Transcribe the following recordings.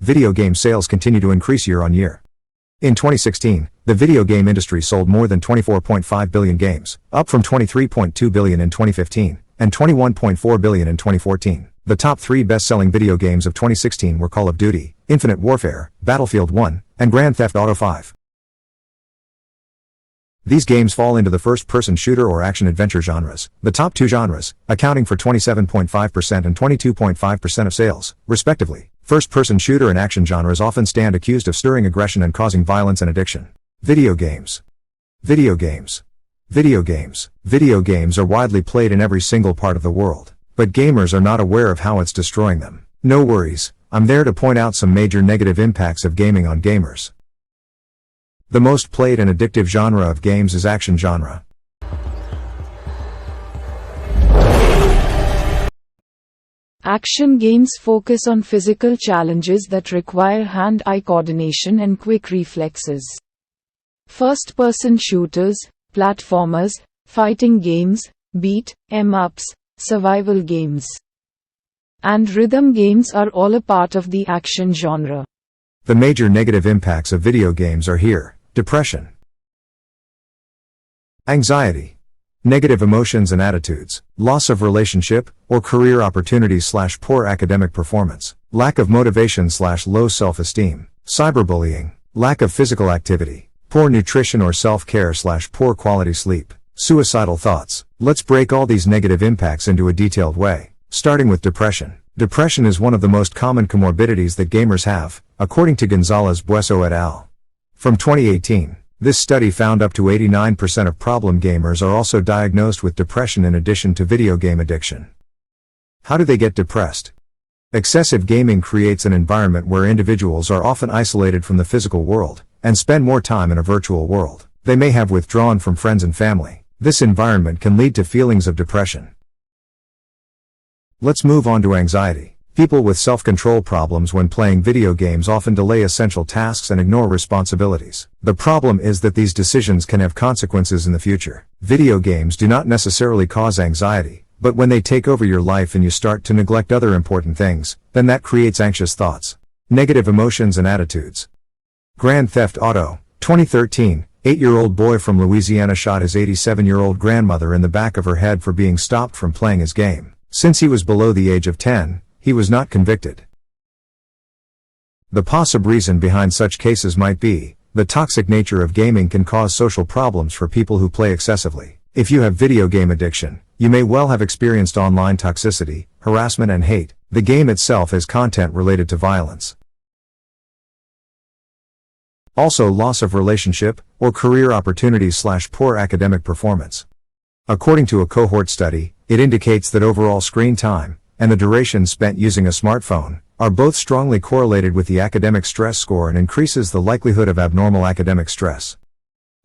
video game sales continue to increase year on year. In 2016, the video game industry sold more than 24.5 billion games, up from 23.2 billion in 2015, and 21.4 billion in 2014. The top 3 best-selling video games of 2016 were Call of Duty, Infinite Warfare, Battlefield 1, and Grand Theft Auto 5. These games fall into the first-person shooter or action-adventure genres, the top 2 genres, accounting for 27.5% and 22.5% of sales, respectively. First-person shooter and action genres often stand accused of stirring aggression and causing violence and addiction. Video games. Video games. Video games. Video games are widely played in every single part of the world, but gamers are not aware of how it's destroying them. No worries, I'm there to point out some major negative impacts of gaming on gamers. The most played and addictive genre of games is action genre. Action games focus on physical challenges that require hand-eye coordination and quick reflexes. First-person shooters, platformers, fighting games, beat 'em ups, survival games, and rhythm games are all a part of the action genre. The major negative impacts of video games are here: depression, anxiety, negative emotions and attitudes, loss of relationship or career opportunities / poor academic performance, lack of motivation / low self-esteem, cyberbullying, lack of physical activity, poor nutrition or self-care / poor quality sleep, suicidal thoughts. Let's break all these negative impacts into a detailed way, starting with depression. Depression is one of the most common comorbidities that gamers have, according to Gonzalez-Bueso et al. From 2018. This study found up to 89% of problem gamers are also diagnosed with depression in addition to video game addiction. How do they get depressed? Excessive gaming creates an environment where individuals are often isolated from the physical world, and spend more time in a virtual world. They may have withdrawn from friends and family. This environment can lead to feelings of depression. Let's move on to anxiety. People with self-control problems when playing video games often delay essential tasks and ignore responsibilities. The problem is that these decisions can have consequences in the future. Video games do not necessarily cause anxiety, but when they take over your life and you start to neglect other important things, then that creates anxious thoughts. Negative emotions and attitudes. Grand Theft Auto, 2013, 8-year-old boy from Louisiana shot his 87-year-old grandmother in the back of her head for being stopped from playing his game. Since he was below the age of 10, he was not convicted. The possible reason behind such cases might be, the toxic nature of gaming can cause social problems for people who play excessively. If you have video game addiction, you may well have experienced online toxicity, harassment and hate. The game itself has content related to violence. Also loss of relationship, or career opportunities / poor academic performance. According to a cohort study, it indicates that overall screen time, and the duration spent using a smartphone, are both strongly correlated with the academic stress score and increases the likelihood of abnormal academic stress.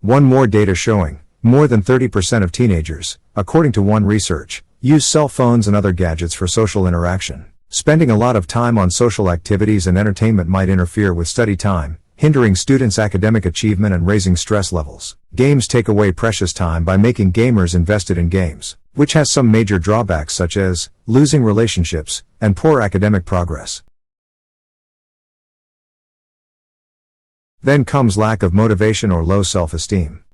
One more data showing, more than 30% of teenagers, according to one research, use cell phones and other gadgets for social interaction. Spending a lot of time on social activities and entertainment might interfere with study time, hindering students' academic achievement and raising stress levels. Games take away precious time by making gamers invested in games, which has some major drawbacks such as losing relationships and poor academic progress. Then comes lack of motivation or low self-esteem.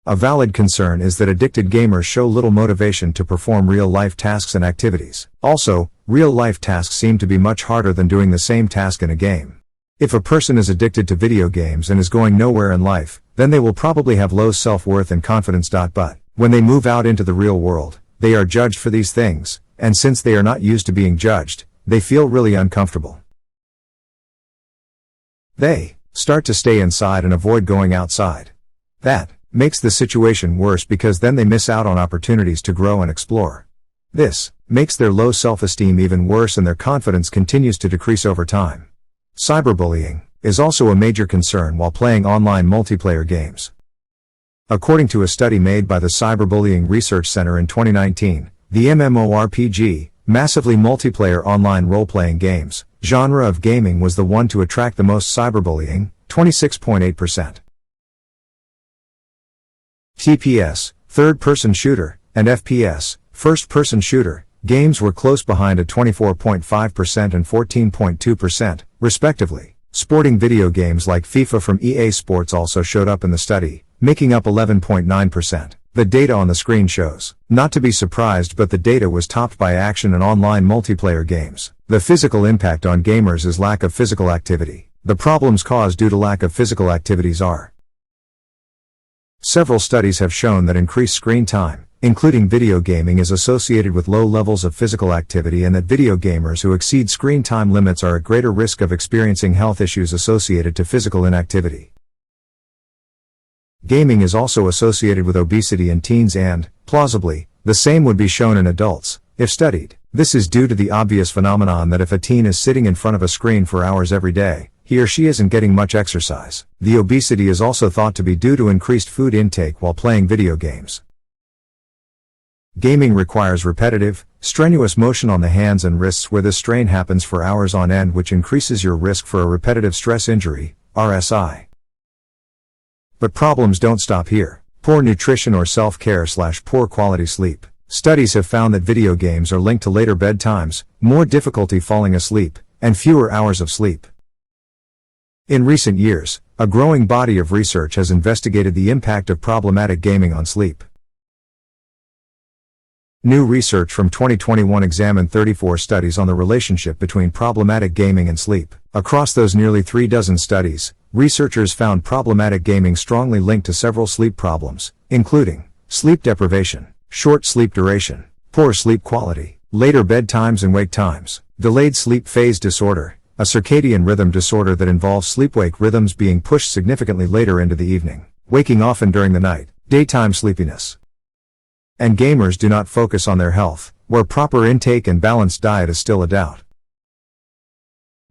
A valid concern is that addicted gamers show little motivation to perform real-life tasks and activities. Also, real-life tasks seem to be much harder than doing the same task in a game. If a person is addicted to video games and is going nowhere in life, then they will probably have low self-worth and confidence. But when they move out into the real world, they are judged for these things, and since they are not used to being judged, they feel really uncomfortable. They start to stay inside and avoid going outside. That makes the situation worse because then they miss out on opportunities to grow and explore. This makes their low self-esteem even worse and their confidence continues to decrease over time. Cyberbullying is also a major concern while playing online multiplayer games. According to a study made by the Cyberbullying Research Center in 2019, the MMORPG, massively multiplayer online role-playing games, genre of gaming was the one to attract the most cyberbullying, 26.8%. TPS, third-person shooter, and FPS, first-person shooter, Games were close behind at 24.5% and 14.2%, respectively. Sporting video games like FIFA from EA Sports also showed up in the study, making up 11.9%. The data on the screen shows. Not to be surprised, but the data was topped by action and online multiplayer games. The physical impact on gamers is lack of physical activity. The problems caused due to lack of physical activities are: several studies have shown that increased screen time, including video gaming, is associated with low levels of physical activity, and that video gamers who exceed screen time limits are at greater risk of experiencing health issues associated to physical inactivity. Gaming is also associated with obesity in teens and, plausibly, the same would be shown in adults, if studied. This is due to the obvious phenomenon that if a teen is sitting in front of a screen for hours every day, he or she isn't getting much exercise. The obesity is also thought to be due to increased food intake while playing video games. Gaming requires repetitive, strenuous motion on the hands and wrists, where this strain happens for hours on end, which increases your risk for a repetitive stress injury, RSI. But problems don't stop here. Poor nutrition or self-care/poor quality sleep. Studies have found that video games are linked to later bedtimes, more difficulty falling asleep, and fewer hours of sleep. In recent years, a growing body of research has investigated the impact of problematic gaming on sleep. New research from 2021 examined 34 studies on the relationship between problematic gaming and sleep. Across those nearly 36 studies, researchers found problematic gaming strongly linked to several sleep problems, including sleep deprivation, short sleep duration, poor sleep quality, later bedtimes and wake times, delayed sleep phase disorder, a circadian rhythm disorder that involves sleep-wake rhythms being pushed significantly later into the evening, waking often during the night, daytime sleepiness. And gamers do not focus on their health, where proper intake and balanced diet is still a doubt.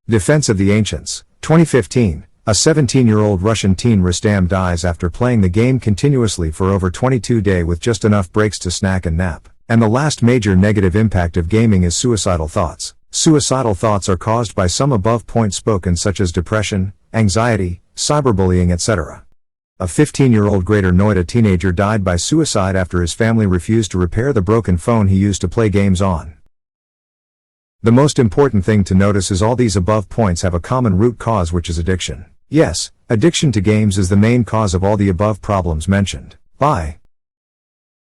Defense of the Ancients. 2015, a 17-year-old Russian teen Rustam dies after playing the game continuously for over 22 days with just enough breaks to snack and nap. And the last major negative impact of gaming is suicidal thoughts. Suicidal thoughts are caused by some above points spoken, such as depression, anxiety, cyberbullying, etc. A 15-year-old Greater Noida teenager died by suicide after his family refused to repair the broken phone he used to play games on. The most important thing to notice is all these above points have a common root cause, which is addiction. Yes, addiction to games is the main cause of all the above problems mentioned. Bye.